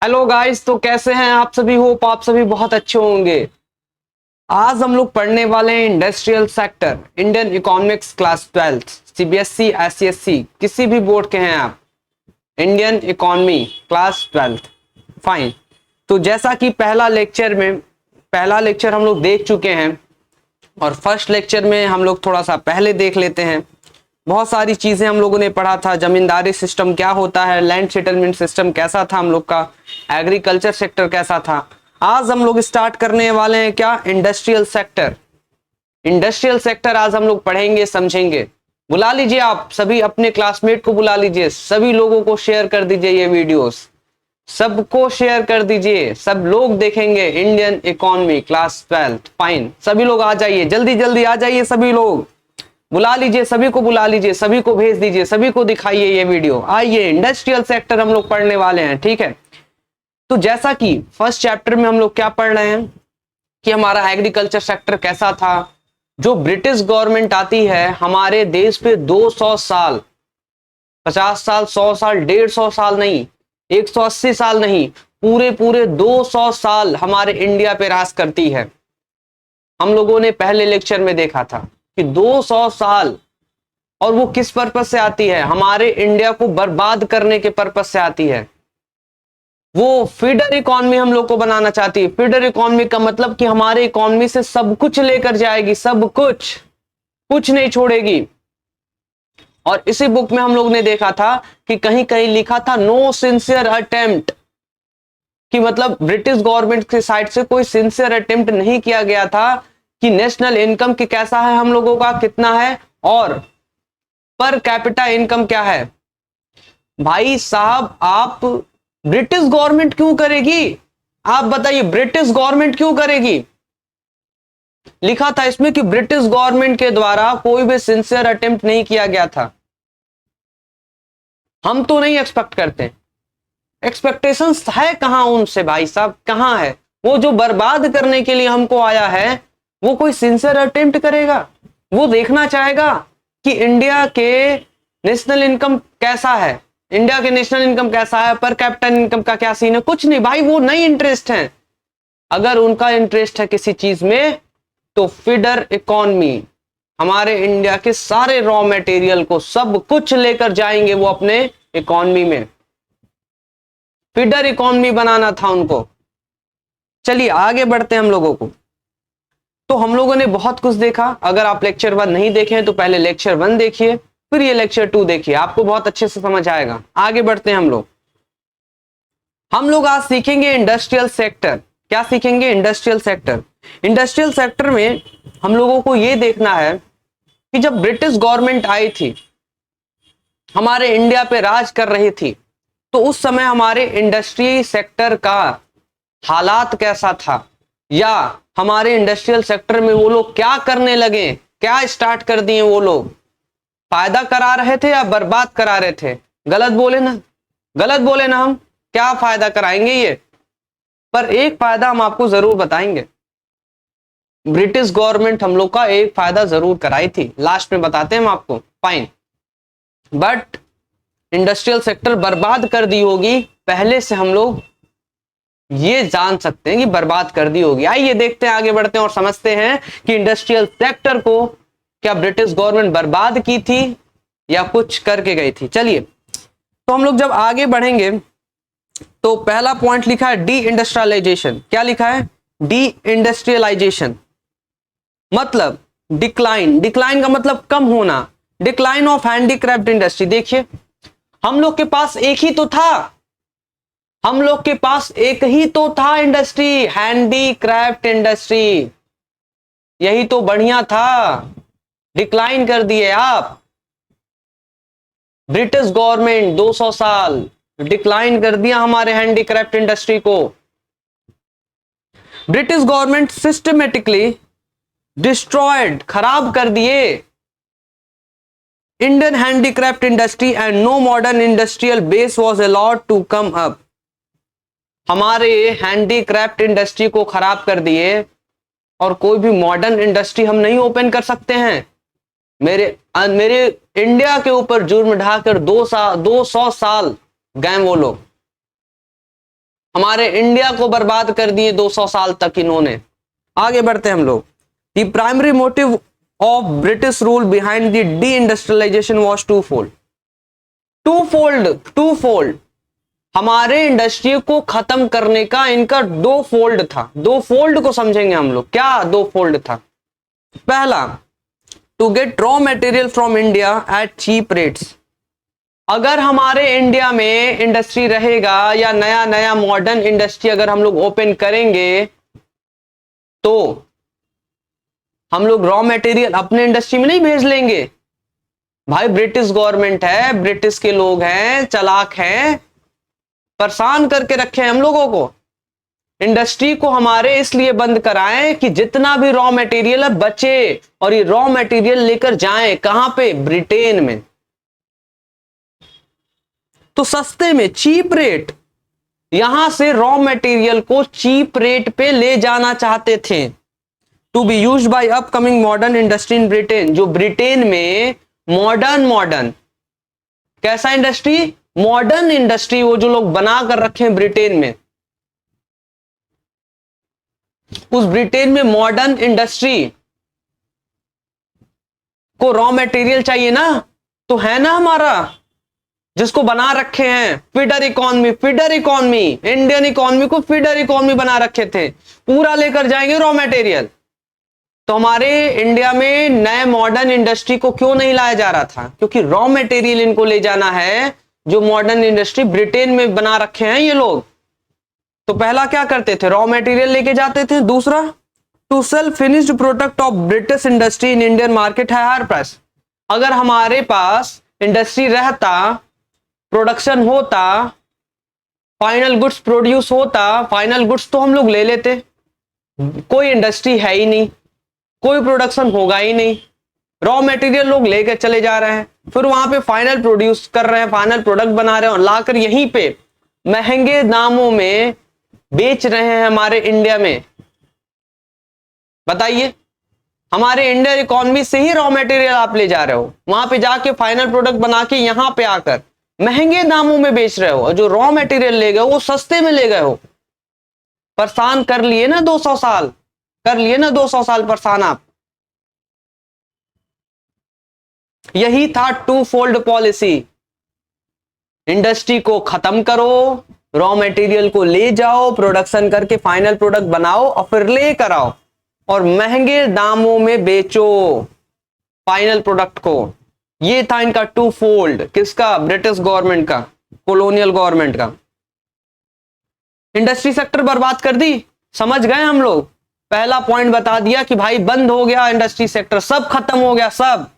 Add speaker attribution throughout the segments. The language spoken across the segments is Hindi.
Speaker 1: हेलो गाइस, तो कैसे हैं आप सभी? होप आप सभी बहुत अच्छे होंगे। आज हम लोग पढ़ने वाले हैं industrial sector, Indian economics class 12, CBSE, ICSE, किसी भी बोर्ड के हैं आप। Indian economy class 12, fine. तो जैसा कि पहला लेक्चर हम लोग देख चुके हैं और फर्स्ट लेक्चर में हम लोग थोड़ा सा पहले देख लेते हैं। बहुत सारी चीजें हम लोगों ने पढ़ा था। जमींदारी सिस्टम क्या होता है, लैंड सेटलमेंट सिस्टम कैसा था हम लोग का, एग्रीकल्चर सेक्टर कैसा था। आज हम लोग स्टार्ट करने वाले हैं क्या, इंडस्ट्रियल सेक्टर। इंडस्ट्रियल सेक्टर आज हम लोग पढ़ेंगे, समझेंगे। बुला लीजिए आप सभी अपने क्लासमेट को, बुला लीजिए सभी लोगों को, शेयर कर दीजिए ये वीडियोस, सबको शेयर कर दीजिए, सब लोग देखेंगे। Indian economy class 12, fine. सभी लोग आ जाइए, जल्दी जल्दी आ जाइए, सभी लोग बुला लीजिए, सभी को बुला लीजिए, सभी को भेज दीजिए, सभी को दिखाइए ये वीडियो। आइए, इंडस्ट्रियल सेक्टर हम लोग पढ़ने वाले हैं, ठीक है। तो जैसा कि फर्स्ट चैप्टर में हम लोग क्या पढ़ रहे हैं कि हमारा एग्रीकल्चर सेक्टर कैसा था। जो ब्रिटिश गवर्नमेंट आती है हमारे देश पे 200 साल, 50 साल, 100 साल, 150 साल नहीं, 180 साल नहीं, पूरे पूरे 200 साल हमारे इंडिया पे राज करती है। हम लोगों ने पहले लेक्चर में देखा था कि 200 साल, और वो किस पर्पस से आती है? हमारे इंडिया को बर्बाद करने के पर्पस से आती है। वो फीडर इकोनॉमी हम लोग को बनाना चाहती है। फीडर इकोनॉमी का मतलब कि हमारे इकोनॉमी से सब कुछ लेकर जाएगी, सब कुछ, कुछ नहीं छोड़ेगी। और इसी बुक में हम लोग ने देखा था कि कहीं कहीं लिखा था नो सिंसियर अटेम्प्ट, कि मतलब ब्रिटिश गवर्नमेंट की साइड से कोई सिंसियर अटेम्प्ट नहीं किया गया था कि नेशनल इनकम की कैसा है, हम लोगों का कितना है, और पर कैपिटा इनकम क्या है। भाई साहब, आप ब्रिटिश गवर्नमेंट क्यों करेगी? आप बताइए, ब्रिटिश गवर्नमेंट क्यों करेगी? लिखा था इसमें कि ब्रिटिश गवर्नमेंट के द्वारा कोई भी सिंसियर अटेम्प्ट नहीं किया गया था। हम तो नहीं एक्सपेक्ट करते, एक्सपेक्टेशंस है कहां उनसे भाई साहब, कहां है? वो जो बर्बाद करने के लिए हमको आया है, वो कोई सिंसियर अटेम्प्ट करेगा? वो देखना चाहेगा कि इंडिया के नेशनल इनकम कैसा है, इंडिया के नेशनल इनकम कैसा है, पर कैपिटल इनकम का क्या सीन है? कुछ नहीं भाई, वो नहीं इंटरेस्ट है। अगर उनका इंटरेस्ट है किसी चीज में तो फीडर इकोनॉमी, हमारे इंडिया के सारे रॉ मटेरियल को, सब कुछ लेकर जाएंगे वो अपने इकोनॉमी में। फीडर इकोनॉमी बनाना था उनको। चलिए आगे बढ़ते हैं हम लोगों को। तो हम लोगों ने बहुत कुछ देखा। अगर आप लेक्चर 1 नहीं देखे हैं तो पहले लेक्चर 1 देखिए, फिर ये लेक्चर 2 देखिए, आपको बहुत अच्छे से समझ आएगा। आगे बढ़ते हैं हम लोग आज सीखेंगे इंडस्ट्रियल सेक्टर। क्या सीखेंगे? Industrial sector. इंडस्ट्रियल सेक्टर में हम लोगों को यह देखना है कि जब ब्रिटिश गवर्नमेंट आई थी, हमारे इंडिया पे राज कर रही थी, तो उस समय हमारे इंडस्ट्री सेक्टर का हालात कैसा था, या हमारे इंडस्ट्रियल सेक्टर में वो लोग क्या करने लगे, क्या स्टार्ट कर दिए वो लोग। फायदा करा रहे थे या बर्बाद करा रहे थे? गलत बोले ना, गलत बोले ना, हम क्या फायदा कराएंगे ये? पर एक फायदा हम आपको जरूर बताएंगे। ब्रिटिश गवर्नमेंट हम लोग का एक फायदा जरूर कराई थी, लास्ट में बताते हैं हम आपको, फाइन। बट इंडस्ट्रियल सेक्टर बर्बाद कर दी होगी, पहले से हम लोग ये जान सकते हैं कि बर्बाद कर दी होगी। आइए देखते हैं, आगे बढ़ते हैं और समझते हैं कि इंडस्ट्रियल सेक्टर को क्या ब्रिटिश गवर्नमेंट बर्बाद की थी या कुछ करके गई थी। चलिए, तो हम लोग जब आगे बढ़ेंगे तो पहला पॉइंट लिखा है डी इंडस्ट्रियलाइजेशन। क्या लिखा है? डी इंडस्ट्रियलाइजेशन मतलब डिक्लाइन। डिक्लाइन का मतलब कम होना। Decline of handicraft industry. देखिए, हम लोग के पास एक ही तो था, हम लोग के पास एक ही तो था इंडस्ट्री, हैंडीक्राफ्ट इंडस्ट्री। यही तो बढ़िया था। डिक्लाइन कर दिए आप। ब्रिटिश गवर्नमेंट 200 साल डिक्लाइन कर दिया हमारे हैंडीक्राफ्ट इंडस्ट्री को। ब्रिटिश गवर्नमेंट सिस्टमेटिकली डिस्ट्रॉयड, खराब कर दिए Indian handicraft industry and no modern industrial base was allowed to come up. हमारे हैंडीक्राफ्ट इंडस्ट्री को खराब कर दिए और कोई भी मॉडर्न इंडस्ट्री हम नहीं ओपन कर सकते हैं। मेरे इंडिया के ऊपर जुर्म ढाकर 200 साल गए वो लोग। हमारे इंडिया को बर्बाद कर दिए 200 साल तक इन्होंने। आगे बढ़ते हैं हम लोग। The primary motive of British rule behind the deindustrialisation was twofold. हमारे इंडस्ट्री को खत्म करने का इनका 2 फोल्ड था। 2 फोल्ड को समझेंगे हम लोग। क्या 2 फोल्ड था? पहला, to get raw material from India at cheap rates. अगर हमारे इंडिया में इंडस्ट्री रहेगा या नया नया मॉडर्न इंडस्ट्री अगर हम लोग ओपन करेंगे तो हम लोग रॉ मटेरियल अपने इंडस्ट्री में नहीं भेज लेंगे। भाई ब्रिटिश गवर्नमेंट है, ब्रिटिश के लोग हैं, चालाक हैं, परेशान करके रखे हैं हम लोगों को। इंडस्ट्री को हमारे इसलिए बंद कराएं कि जितना भी रॉ मटेरियल है बचे और ये रॉ मटेरियल लेकर जाएं कहां पे? ब्रिटेन में। तो सस्ते में, चीप रेट, यहां से रॉ मटेरियल को चीप रेट पे ले जाना चाहते थे। To be used by upcoming modern industry in Britain. जो ब्रिटेन में मॉडर्न कैसा इंडस्ट्री? मॉडर्न इंडस्ट्री, वो जो लोग बना कर रखे हैं ब्रिटेन में, उस ब्रिटेन में मॉडर्न इंडस्ट्री को रॉ मटेरियल चाहिए ना, तो है ना हमारा जिसको बना रखे हैं फीडर इकोनॉमी, इंडियन इकोनॉमी को फीडर इकोनॉमी बना रखे थे, पूरा लेकर जाएंगे रॉ मटेरियल। तो हमारे इंडिया में नए मॉडर्न इंडस्ट्री को क्यों नहीं लाया जा रहा था? क्योंकि रॉ मटेरियल इनको ले जाना है जो मॉडर्न इंडस्ट्री ब्रिटेन में बना रखे हैं ये लोग। तो पहला क्या करते थे? रॉ मटेरियल लेके जाते थे। दूसरा, to sell finished product of British industry in Indian market है हायर प्राइस। अगर हमारे पास इंडस्ट्री रहता, प्रोडक्शन होता, फाइनल गुड्स प्रोड्यूस होता, फाइनल गुड्स तो हम लोग ले लेते। कोई इंडस्ट्री है ही नहीं, कोई प्रोडक्शन होगा ही नहीं, रॉ मटेरियल लोग लेकर चले जा रहे हैं, फिर वहां पे फाइनल प्रोड्यूस कर रहे हैं, फाइनल प्रोडक्ट बना रहे हैं और लाकर यहीं पे महंगे दामों में बेच रहे हैं हमारे इंडिया में। बताइए, हमारे इंडियन इकोनॉमी से ही रॉ मटेरियल आप ले जा रहे हो, वहां पे जाके फाइनल प्रोडक्ट बना के यहां पे आकर महंगे दामों में बेच रहे हो, और जो रॉ मटेरियल ले गए वो सस्ते में ले गए हो। परेशान कर लिए ना 200 साल, कर लिए ना 200 साल परेशान आप। यही था 2 फोल्ड पॉलिसी। इंडस्ट्री को खत्म करो, रॉ मटेरियल को ले जाओ, प्रोडक्शन करके फाइनल प्रोडक्ट बनाओ और फिर लेकर आओ और महंगे दामों में बेचो फाइनल प्रोडक्ट को। ये था इनका 2 फोल्ड। किसका? ब्रिटिश गवर्नमेंट का, कॉलोनियल गवर्नमेंट का। इंडस्ट्री सेक्टर बर्बाद कर दी, समझ गए हम लोग। पहला पॉइंट बता दिया कि भाई बंद हो गया इंडस्ट्री सेक्टर, सब खत्म हो गया सब।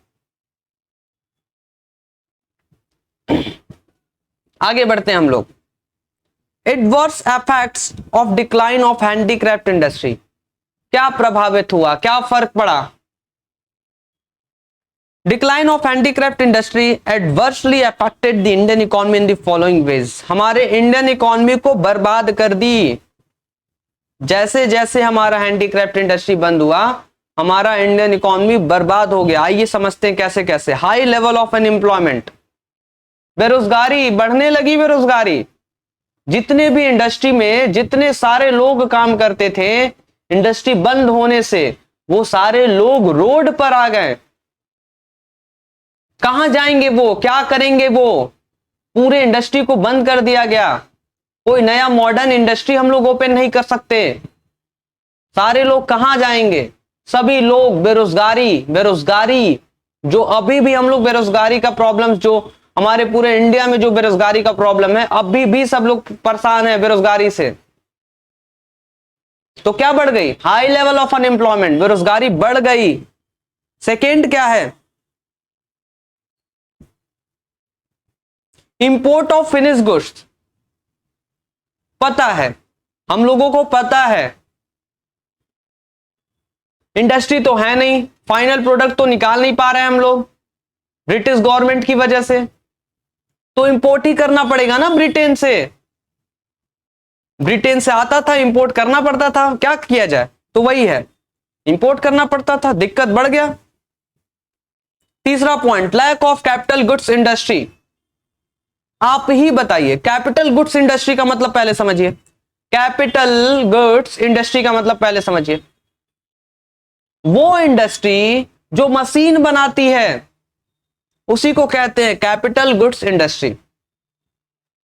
Speaker 1: आगे बढ़ते हैं हम लोग। Adverse effects of decline of handicraft industry. क्या प्रभावित हुआ, क्या फर्क पड़ा? Decline of handicraft industry adversely affected the Indian economy in the following veg. हमारे इंडियन इकोनॉमी को बर्बाद कर दी। जैसे जैसे हमारा हैंडीक्राफ्ट इंडस्ट्री बंद हुआ, हमारा इंडियन इकोनॉमी बर्बाद हो गया। आइए समझते हैं कैसे कैसे। हाई लेवल ऑफ अनएम्प्लॉयमेंट, बेरोजगारी बढ़ने लगी। बेरोजगारी, जितने भी इंडस्ट्री में जितने सारे लोग काम करते थे, इंडस्ट्री बंद होने से वो सारे लोग रोड पर आ गए। कहां जाएंगे वो, क्या करेंगे वो? पूरे इंडस्ट्री को बंद कर दिया गया। कोई नया मॉडर्न इंडस्ट्री हम लोग ओपन नहीं कर सकते। सारे लोग कहां जाएंगे? सभी लोग बेरोजगारी जो अभी भी हम लोग बेरोजगारी का प्रॉब्लम, जो हमारे पूरे इंडिया में जो बेरोजगारी का प्रॉब्लम है, अभी भी सब लोग परेशान है बेरोजगारी से। तो क्या बढ़ गई? हाई लेवल ऑफ अनएम्प्लॉयमेंट, बेरोजगारी बढ़ गई। सेकेंड क्या है? Import of finish goods. पता है, हम लोगों को पता है इंडस्ट्री तो है नहीं, फाइनल प्रोडक्ट तो निकाल नहीं पा रहे हैं हम लोग ब्रिटिश गवर्नमेंट की वजह से, तो इंपोर्ट ही करना पड़ेगा ना ब्रिटेन से। ब्रिटेन से आता था, इंपोर्ट करना पड़ता था। क्या किया जाए? तो वही है, इंपोर्ट करना पड़ता था, दिक्कत बढ़ गया। तीसरा point, lack of capital goods industry. आप ही बताइए, कैपिटल गुड्स इंडस्ट्री का मतलब पहले समझिए। कैपिटल गुड्स इंडस्ट्री का मतलब पहले समझिए, वो इंडस्ट्री जो मशीन बनाती है उसी को कहते हैं कैपिटल गुड्स इंडस्ट्री।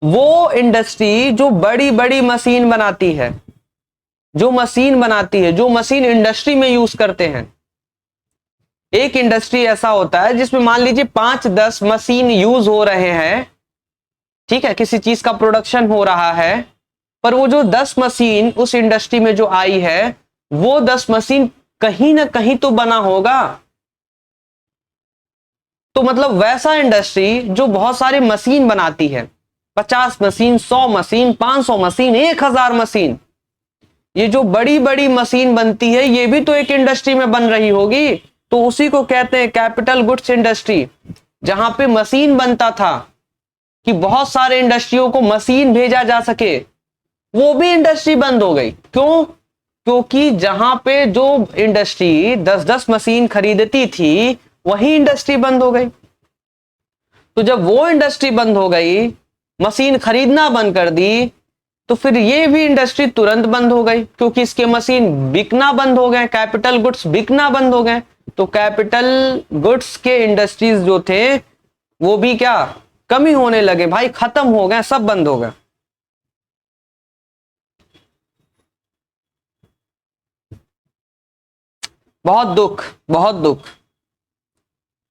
Speaker 1: वो इंडस्ट्री जो बड़ी बड़ी मशीन बनाती है, जो मशीन बनाती है, जो मशीन इंडस्ट्री में यूज करते हैं। एक इंडस्ट्री ऐसा होता है जिसमें मान लीजिए 5-10 मशीन यूज हो रहे हैं, ठीक है, किसी चीज का प्रोडक्शन हो रहा है, पर वो जो 10 मशीन उस इंडस्ट्री में जो आई है, वो 10 मशीन कहीं ना कहीं तो बना होगा। तो मतलब वैसा इंडस्ट्री जो बहुत सारी मशीन बनाती है, 50 मशीन, 100 मशीन, 500 मशीन, 1000 मशीन, ये जो बड़ी बड़ी मशीन बनती है ये भी तो एक इंडस्ट्री में बन रही होगी, तो उसी को कहते हैं कैपिटल गुड्स इंडस्ट्री। जहां पे मशीन बनता था कि बहुत सारे इंडस्ट्रियों को मशीन भेजा जा सके, वो भी इंडस्ट्री बंद हो गई। क्यों? क्योंकि जहां पे जो इंडस्ट्री 10-10 मशीन खरीदती थी वही इंडस्ट्री बंद हो गई। तो जब वो इंडस्ट्री बंद हो गई, मशीन खरीदना बंद कर दी, तो फिर ये भी इंडस्ट्री तुरंत बंद हो गई, क्योंकि इसके मशीन बिकना बंद हो गए, कैपिटल गुड्स बिकना बंद हो गए। तो कैपिटल गुड्स के इंडस्ट्रीज जो थे वो भी क्या कमी होने लगे भाई, खत्म हो गए, सब बंद हो गए। बहुत दुख, बहुत दुख।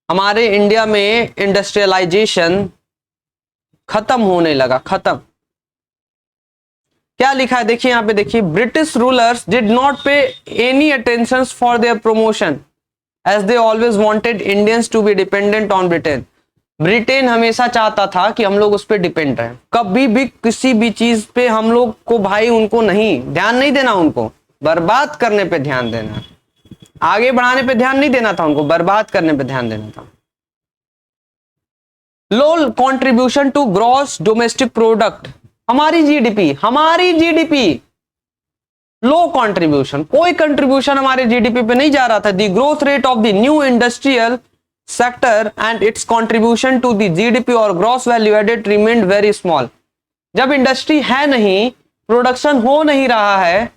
Speaker 1: हमारे इंडिया में इंडस्ट्रियलाइजेशन खत्म होने लगा, खत्म। क्या लिखा है देखिए, यहां पे देखिए, British rulers did not pay any attention for their promotion as they always wanted Indians to be dependent on Britain. Britain हमेशा चाहता था कि हम लोग उस पर डिपेंड रहे, कभी भी किसी भी चीज पे हम लोग को भाई उनको नहीं ध्यान नहीं देना, उनको बर्बाद करने पे ध्यान देना, आगे बढ़ाने पे ध्यान नहीं देना था, उनको बर्बाद करने पे ध्यान देना था। Low contribution to gross domestic product, हमारी जीडीपी लो कंट्रीब्यूशन, कोई कंट्रीब्यूशन हमारे जीडीपी पे नहीं जा रहा था। The growth rate of the new industrial sector and its contribution to the GDP और gross value added remained very small. जब इंडस्ट्री है नहीं, प्रोडक्शन हो नहीं रहा है,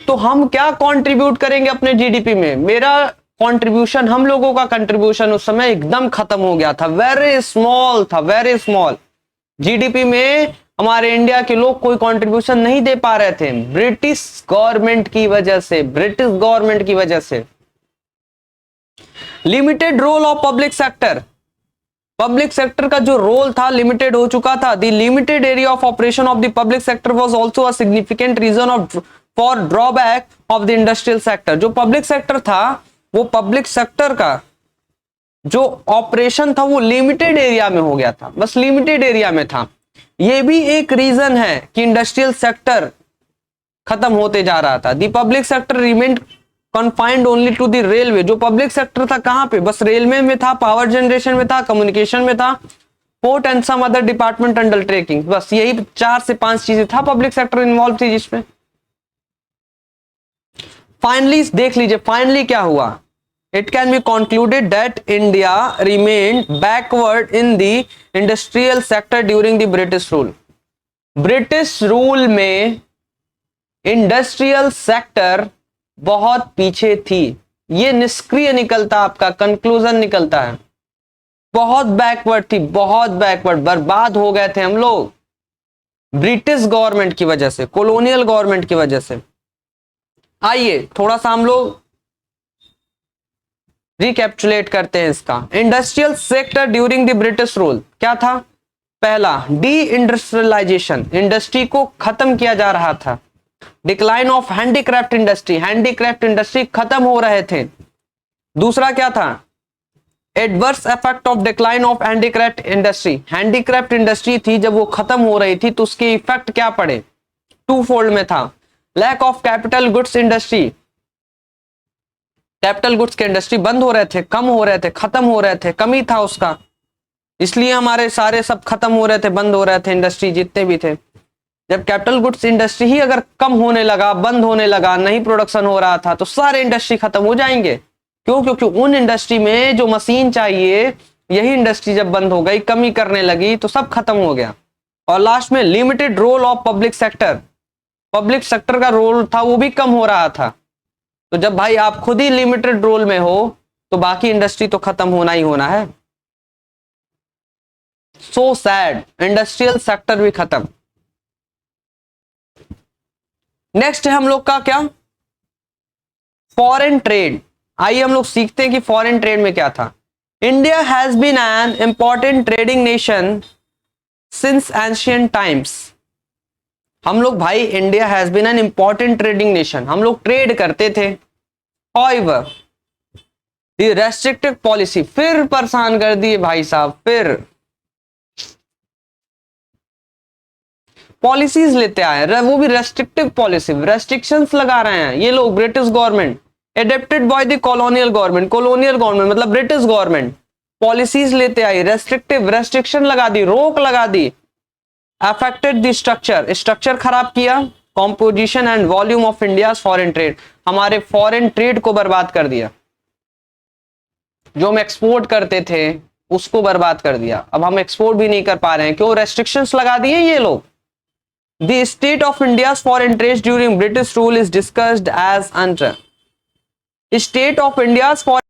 Speaker 1: तो हम क्या कंट्रीब्यूट करेंगे अपने जीडीपी में? मेरा कंट्रीब्यूशन, हम लोगों का कंट्रीब्यूशन उस समय एकदम खत्म हो गया था, वेरी स्मॉल था, वेरी स्मॉल। जीडीपी में हमारे इंडिया के लोग कोई कंट्रीब्यूशन नहीं दे पा रहे थे, ब्रिटिश गवर्नमेंट की वजह से, ब्रिटिश गवर्नमेंट की वजह से। Limited role of public sector, public sector का जो रोल था लिमिटेड हो चुका था। The limited area of operation of the public sector was also a significant reason of for drawback of the industrial sector. जो पब्लिक सेक्टर था, वो पब्लिक सेक्टर का जो ऑपरेशन था वो लिमिटेड एरिया में हो गया था, बस लिमिटेड एरिया में था। ये भी एक रीजन है कि इंडस्ट्रियल सेक्टर खत्म होते जा रहा था। The public sector remained confined only to the railway. जो पब्लिक सेक्टर था कहां पे? बस रेलवे में था, पावर जनरेशन में था, कम्युनिकेशन में था, port and some other department undertaking. बस यही 4 से 5 चीजें था पब्लिक सेक्टर इन्वॉल्व थी जिसमें। फाइनली देख लीजिए, फाइनली क्या हुआ? It can be concluded that India remained backward in the industrial sector during the British rule. British rule में इंडस्ट्रियल सेक्टर बहुत पीछे थी, ये निष्क्रिय निकलता, आपका कंक्लूजन निकलता है। बहुत बैकवर्ड थी, बहुत बैकवर्ड, बर्बाद हो गए थे हम लोग ब्रिटिश गवर्नमेंट की वजह से, कॉलोनियल गवर्नमेंट की वजह से। आइए थोड़ा सा हम लोग रिकैप्चुलेट करते हैं इसका। Industrial sector during the British rule क्या था? पहला, डी इंडस्ट्रियलाइजेशन, इंडस्ट्री को खत्म किया जा रहा था। Decline of handicraft industry, handicraft industry खत्म हो रहे थे। दूसरा क्या था? Adverse effect of decline of handicraft industry, handicraft industry थी जब वो खत्म हो रही थी तो उसके इफेक्ट क्या पड़े? 2 फोल्ड में था। Lack of capital goods industry, capital goods के इंडस्ट्री बंद हो रहे थे, कम हो रहे थे, खत्म हो रहे थे, कमी था उसका, इसलिए हमारे सारे सब खत्म हो रहे थे, बंद हो रहे थे इंडस्ट्री जितने भी थे। जब कैपिटल गुड्स इंडस्ट्री ही अगर कम होने लगा, बंद होने लगा, नहीं प्रोडक्शन हो रहा था, तो सारे इंडस्ट्री खत्म हो जाएंगे। क्यों? क्योंकि उन इंडस्ट्री में जो मशीन चाहिए, यही इंडस्ट्री जब बंद हो गई, कमी करने लगी, तो सब खत्म हो गया। और लास्ट में limited role of public sector, public sector का रोल था वो भी कम हो रहा था। तो जब भाई आप खुद ही लिमिटेड रोल में हो तो बाकी इंडस्ट्री तो खत्म होना ही होना है। सो सैड, इंडस्ट्रियल सेक्टर भी खत्म। नेक्स्ट है हम लोग का क्या, फॉरेन ट्रेड। आइए हम लोग सीखते हैं कि फॉरेन ट्रेड में क्या था। India has been an important trading nation since ancient times. हम लोग भाई, India has been an important trading nation, हम लोग ट्रेड करते थे। However, the restrictive पॉलिसी फिर परेशान कर दिए भाई साहब, फिर पॉलिसीज लेते आए, वो भी रेस्ट्रिक्टिव पॉलिसी, रेस्ट्रिक्शंस लगा रहे हैं ये लोग, British government, adapted by the colonial government, colonial government मतलब ब्रिटिश गवर्नमेंट, पॉलिसीज लेते आई, रेस्ट्रिक्टिव, रेस्ट्रिक्शन लगा दी, रोक लगा दी। अफेक्टेड द स्ट्रक्चर, स्ट्रक्चर खराब किया, composition and volume of India's foreign trade, हमारे फॉरेन ट्रेड को बर्बाद कर दिया। जो हम एक्सपोर्ट करते थे उसको बर्बाद कर दिया, अब हम एक्सपोर्ट भी नहीं कर पा रहे हैं, क्यों, रेस्ट्रिक्शंस लगा दिए ये लोग। The state of India's foreign trade during British rule is discussed as under. State of India's foreign